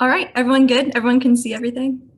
All right, everyone good? Everyone can see everything?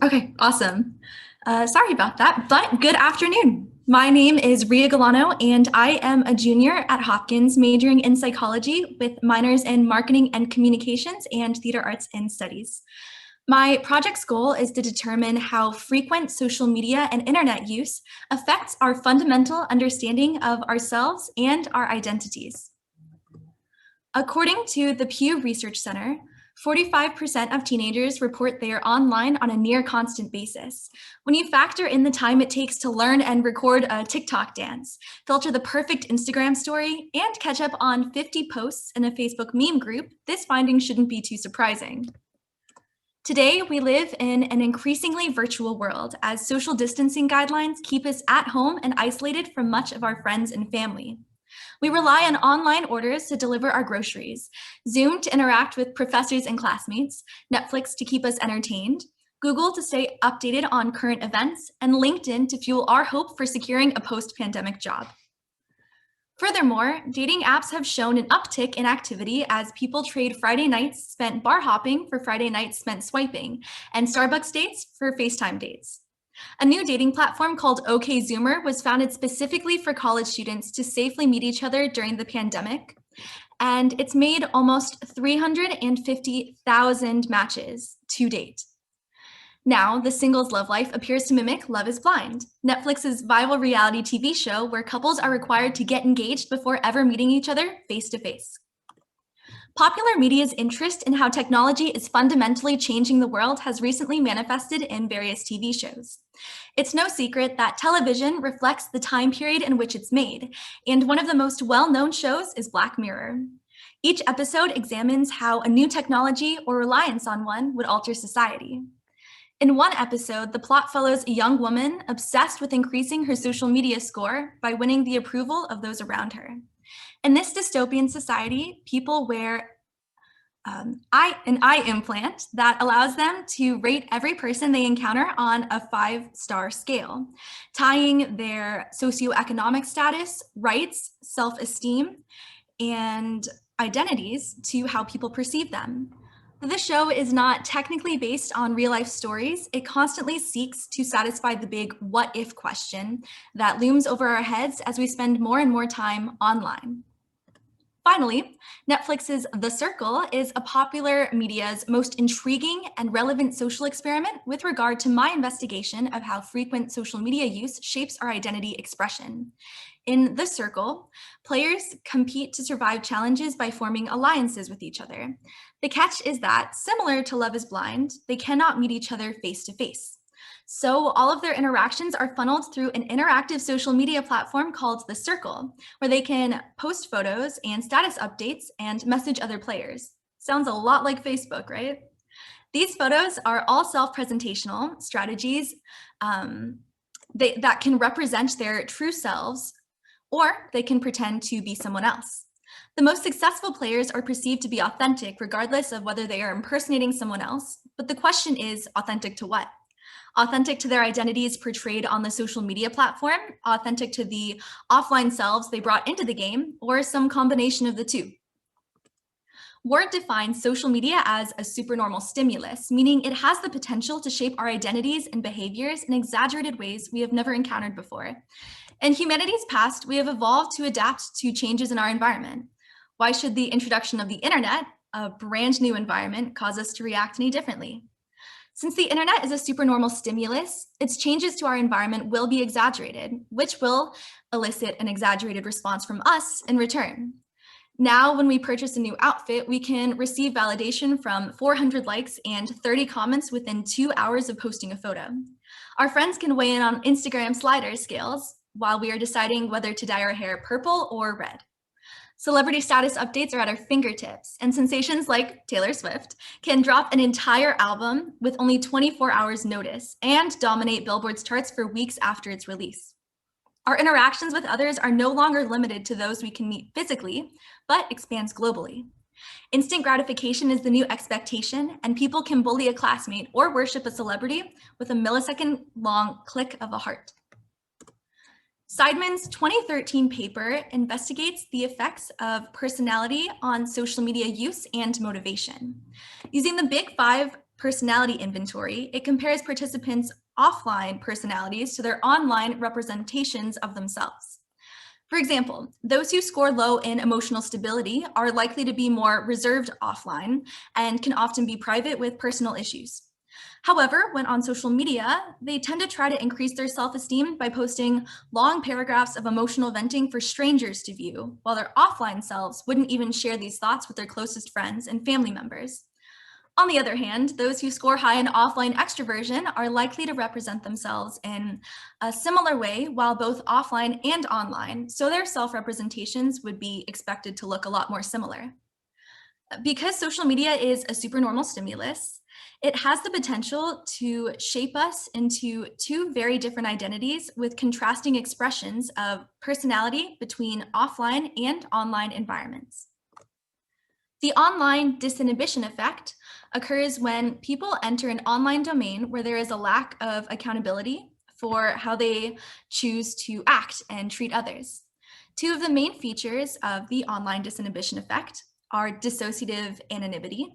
Okay, awesome. Sorry about that, but good afternoon. My name is Ria Gualano, and I am a junior at Hopkins, majoring in psychology with minors in marketing and communications and theater arts and studies. My project's goal is to determine how frequent social media and internet use affects our fundamental understanding of ourselves and our identities. According to the Pew Research Center, 45% of teenagers report they are online on a near constant basis. When you factor in the time it takes to learn and record a TikTok dance, filter the perfect Instagram story, and catch up on 50 posts in a Facebook meme group, this finding shouldn't be too surprising. Today, we live in an increasingly virtual world as social distancing guidelines keep us at home and isolated from much of our friends and family. We rely on online orders to deliver our groceries, Zoom to interact with professors and classmates, Netflix to keep us entertained, Google to stay updated on current events, and LinkedIn to fuel our hope for securing a post-pandemic job. Furthermore, dating apps have shown an uptick in activity as people trade Friday nights spent bar hopping for Friday nights spent swiping, and Starbucks dates for FaceTime dates. A new dating platform called OkZoomer was founded specifically for college students to safely meet each other during the pandemic, and it's made almost 350,000 matches to date. Now, the singles love life appears to mimic Love is Blind, Netflix's viral reality TV show where couples are required to get engaged before ever meeting each other face to face. Popular media's interest in how technology is fundamentally changing the world has recently manifested in various TV shows. It's no secret that television reflects the time period in which it's made, and one of the most well-known shows is Black Mirror. Each episode examines how a new technology or reliance on one would alter society. In one episode, the plot follows a young woman obsessed with increasing her social media score by winning the approval of those around her. In this dystopian society, people wear an eye implant that allows them to rate every person they encounter on a 5-star scale, tying their socioeconomic status, rights, self-esteem, and identities to how people perceive them. This show is not technically based on real-life stories. It constantly seeks to satisfy the big what-if question that looms over our heads as we spend more and more time online. Finally, Netflix's The Circle is a popular media's most intriguing and relevant social experiment with regard to my investigation of how frequent social media use shapes our identity expression. In The Circle, players compete to survive challenges by forming alliances with each other. The catch is that, similar to Love is Blind, they cannot meet each other face to face. So all of their interactions are funneled through an interactive social media platform called The Circle, where they can post photos and status updates and message other players. Sounds a lot like Facebook, right? These photos are all self-presentational strategies that can represent their true selves, or they can pretend to be someone else. The most successful players are perceived to be authentic regardless of whether they are impersonating someone else, but the question is, authentic to what? Authentic to their identities portrayed on the social media platform, authentic to the offline selves they brought into the game, or some combination of the two. Ward defines social media as a supernormal stimulus, meaning it has the potential to shape our identities and behaviors in exaggerated ways we have never encountered before. In humanity's past, we have evolved to adapt to changes in our environment. Why should the introduction of the internet, a brand new environment, cause us to react any differently? Since the internet is a supernormal stimulus, its changes to our environment will be exaggerated, which will elicit an exaggerated response from us in return. Now, when we purchase a new outfit, we can receive validation from 400 likes and 30 comments within 2 hours of posting a photo. Our friends can weigh in on Instagram slider scales while we are deciding whether to dye our hair purple or red. Celebrity status updates are at our fingertips, and sensations like Taylor Swift can drop an entire album with only 24 hours notice and dominate Billboard's charts for weeks after its release. Our interactions with others are no longer limited to those we can meet physically, but expands globally. Instant gratification is the new expectation, and people can bully a classmate or worship a celebrity with a millisecond-long click of a heart. Seidman's 2013 paper investigates the effects of personality on social media use and motivation. Using the Big Five personality inventory, it compares participants' offline personalities to their online representations of themselves. For example, those who score low in emotional stability are likely to be more reserved offline and can often be private with personal issues. However, when on social media, they tend to try to increase their self-esteem by posting long paragraphs of emotional venting for strangers to view, while their offline selves wouldn't even share these thoughts with their closest friends and family members. On the other hand, those who score high in offline extroversion are likely to represent themselves in a similar way while both offline and online, so their self-representations would be expected to look a lot more similar. Because social media is a supernormal stimulus, it has the potential to shape us into two very different identities with contrasting expressions of personality between offline and online environments. The online disinhibition effect occurs when people enter an online domain where there is a lack of accountability for how they choose to act and treat others. Two of the main features of the online disinhibition effect are dissociative anonymity,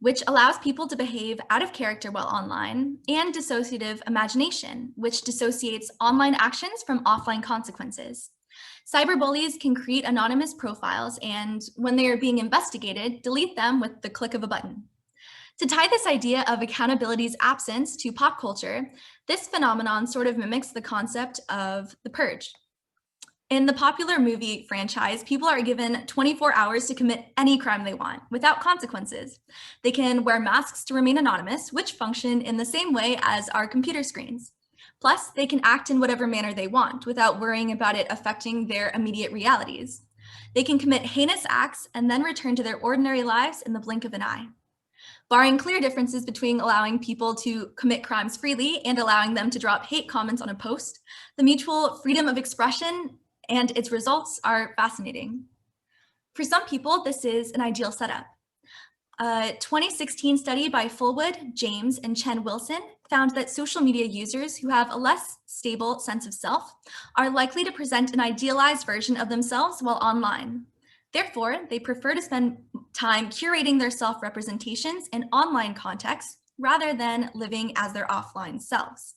which allows people to behave out of character while online, and dissociative imagination, which dissociates online actions from offline consequences. Cyberbullies can create anonymous profiles and, when they are being investigated, delete them with the click of a button. To tie this idea of accountability's absence to pop culture, this phenomenon sort of mimics the concept of the purge. In the popular movie franchise, people are given 24 hours to commit any crime they want without consequences. They can wear masks to remain anonymous, which function in the same way as our computer screens. Plus, they can act in whatever manner they want without worrying about it affecting their immediate realities. They can commit heinous acts and then return to their ordinary lives in the blink of an eye. Barring clear differences between allowing people to commit crimes freely and allowing them to drop hate comments on a post, the mutual freedom of expression and its results are fascinating. For some people, this is an ideal setup. A 2016 study by Fullwood, James, and Chen Wilson found that social media users who have a less stable sense of self are likely to present an idealized version of themselves while online. Therefore, they prefer to spend time curating their self-representations in online contexts rather than living as their offline selves.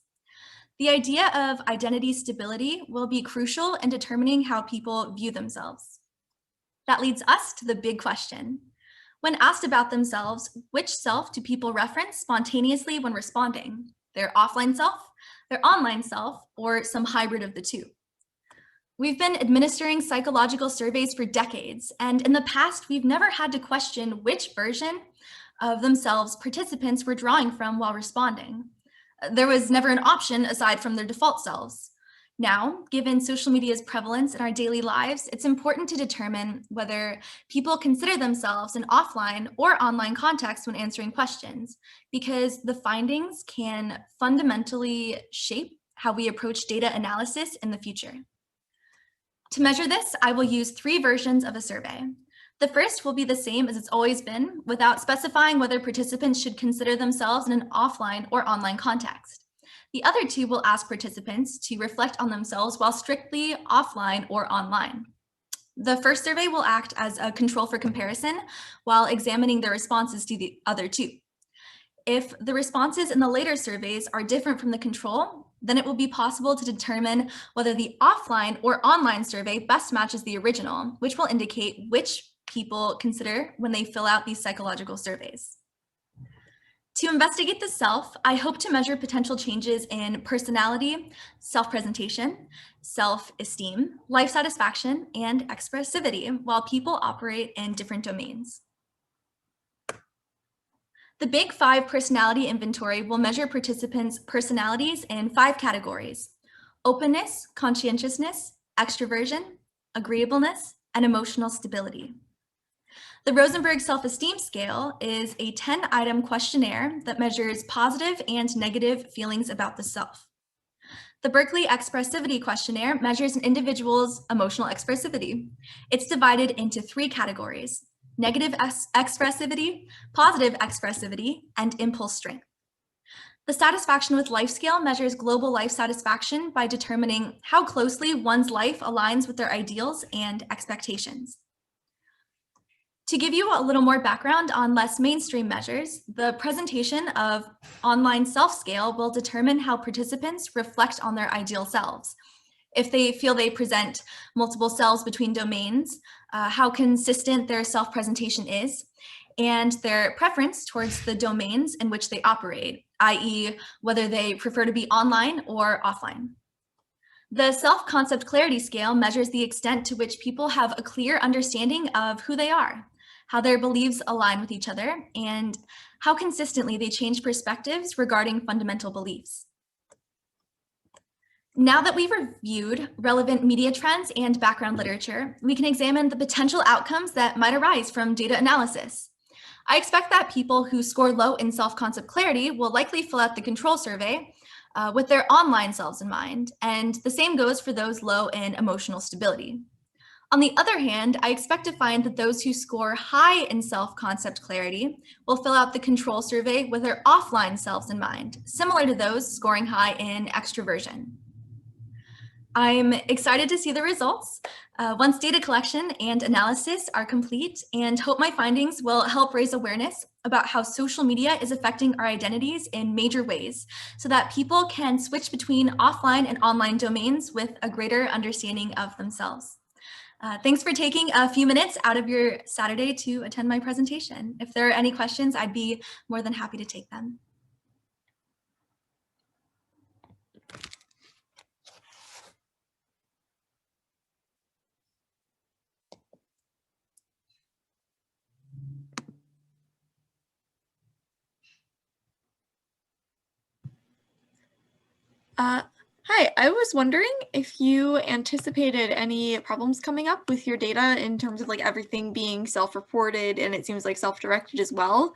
The idea of identity stability will be crucial in determining how people view themselves. That leads us to the big question. When asked about themselves, which self do people reference spontaneously when responding? Their offline self, their online self, or some hybrid of the two? We've been administering psychological surveys for decades, and in the past, we've never had to question which version of themselves participants were drawing from while responding. There was never an option aside from their default selves. Now, given social media's prevalence in our daily lives, it's important to determine whether people consider themselves in offline or online contexts when answering questions, because the findings can fundamentally shape how we approach data analysis in the future. To measure this, I will use 3 versions of a survey. The first will be the same as it's always been, without specifying whether participants should consider themselves in an offline or online context. The other 2 will ask participants to reflect on themselves while strictly offline or online. The first survey will act as a control for comparison while examining the responses to the other 2. If the responses in the later surveys are different from the control, then it will be possible to determine whether the offline or online survey best matches the original, which will indicate which people consider when they fill out these psychological surveys. To investigate the self, I hope to measure potential changes in personality, self-presentation, self-esteem, life satisfaction, and expressivity while people operate in different domains. The Big Five personality inventory will measure participants' personalities in 5 categories: openness, conscientiousness, extroversion, agreeableness, and emotional stability. The Rosenberg Self-Esteem Scale is a 10-item questionnaire that measures positive and negative feelings about the self. The Berkeley Expressivity Questionnaire measures an individual's emotional expressivity. It's divided into 3 categories: negative expressivity, positive expressivity, and impulse strength. The satisfaction with life scale measures global life satisfaction by determining how closely one's life aligns with their ideals and expectations. To give you a little more background on less mainstream measures, the presentation of online self-scale will determine how participants reflect on their ideal selves. If they feel they present multiple selves between domains, how consistent their self-presentation is, and their preference towards the domains in which they operate, i.e., whether they prefer to be online or offline. The self-concept clarity scale measures the extent to which people have a clear understanding of who they are, how their beliefs align with each other, and how consistently they change perspectives regarding fundamental beliefs. Now that we've reviewed relevant media trends and background literature, we can examine the potential outcomes that might arise from data analysis. I expect that people who score low in self-concept clarity will likely fill out the control survey with their online selves in mind, and the same goes for those low in emotional stability. On the other hand, I expect to find that those who score high in self-concept clarity will fill out the control survey with their offline selves in mind, similar to those scoring high in extroversion. I'm excited to see the results once data collection and analysis are complete, and hope my findings will help raise awareness about how social media is affecting our identities in major ways so that people can switch between offline and online domains with a greater understanding of themselves. Thanks for taking a few minutes out of your Saturday to attend my presentation. If there are any questions, I'd be more than happy to take them. Hi, I was wondering if you anticipated any problems coming up with your data in terms of like everything being self-reported and it seems like self-directed as well.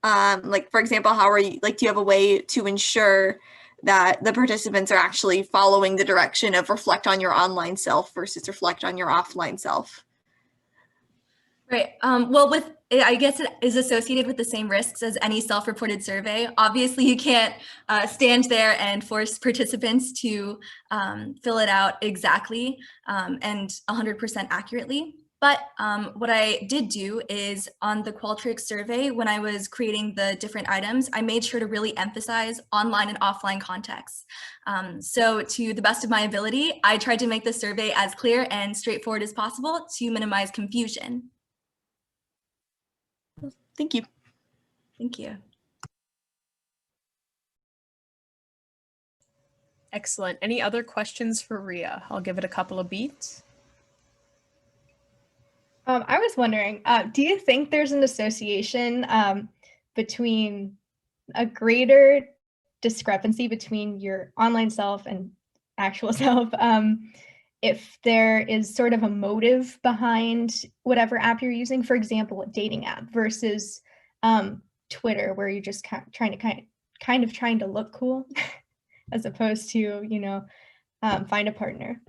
Like for example, how are you, like, do you have a way to ensure that the participants are actually following the direction of reflect on your online self versus reflect on your offline self? Right. Well, I guess it is associated with the same risks as any self-reported survey. Obviously, you can't stand there and force participants to fill it out exactly and 100% accurately. But what I did do is on the Qualtrics survey, when I was creating the different items, I made sure to really emphasize online and offline contexts. So to the best of my ability, I tried to make the survey as clear and straightforward as possible to minimize confusion. Thank you. Thank you. Excellent. Any other questions for Ria? I'll give it a couple of beats. I was wondering, do you think there's an association between a greater discrepancy between your online self and actual self if there is sort of a motive behind whatever app you're using, for example, a dating app versus Twitter, where you're just trying to look cool as opposed to, you know, find a partner?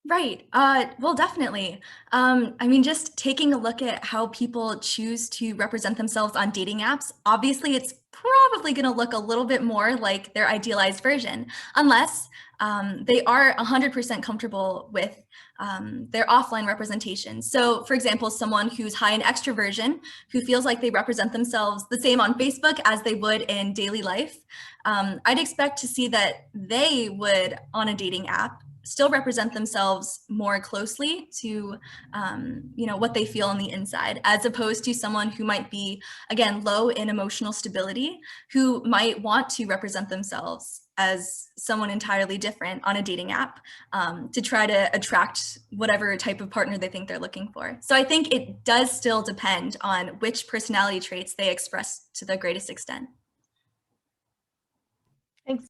Right. Well, definitely. I mean, just taking a look at how people choose to represent themselves on dating apps, obviously it's probably going to look a little bit more like their idealized version, unless they are 100% comfortable with their offline representation. So for example, someone who's high in extroversion, who feels like they represent themselves the same on Facebook as they would in daily life, I'd expect to see that they would, on a dating app, still represent themselves more closely to what they feel on the inside, as opposed to someone who might be, again, low in emotional stability, who might want to represent themselves as someone entirely different on a dating app to try to attract whatever type of partner they think they're looking for. So I think it does still depend on which personality traits they express to the greatest extent. Thanks.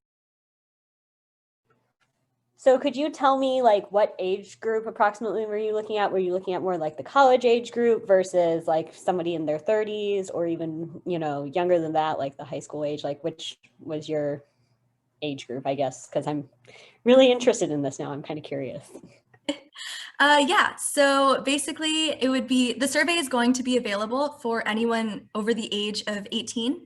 So could you tell me, like, what age group approximately were you looking at? Were you looking at more like the college age group versus like somebody in their 30s or even, you know, younger than that, like the high school age? Like, which was your age group, I guess, because I'm really interested in this now. I'm kind of curious. Yeah, so basically it would be, the survey is going to be available for anyone over the age of 18.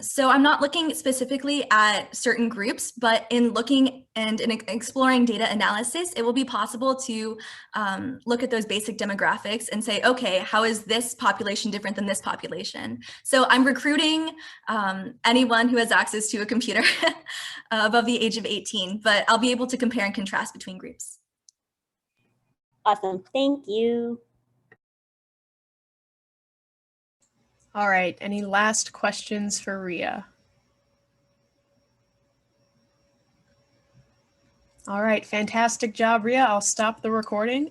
So I'm not looking specifically at certain groups, but in looking and in exploring data analysis, it will be possible to look at those basic demographics and say, okay, how is this population different than this population? So I'm recruiting anyone who has access to a computer above the age of 18, but I'll be able to compare and contrast between groups. Awesome. Thank you. All right, any last questions for Ria? All right, fantastic job, Ria. I'll stop the recording.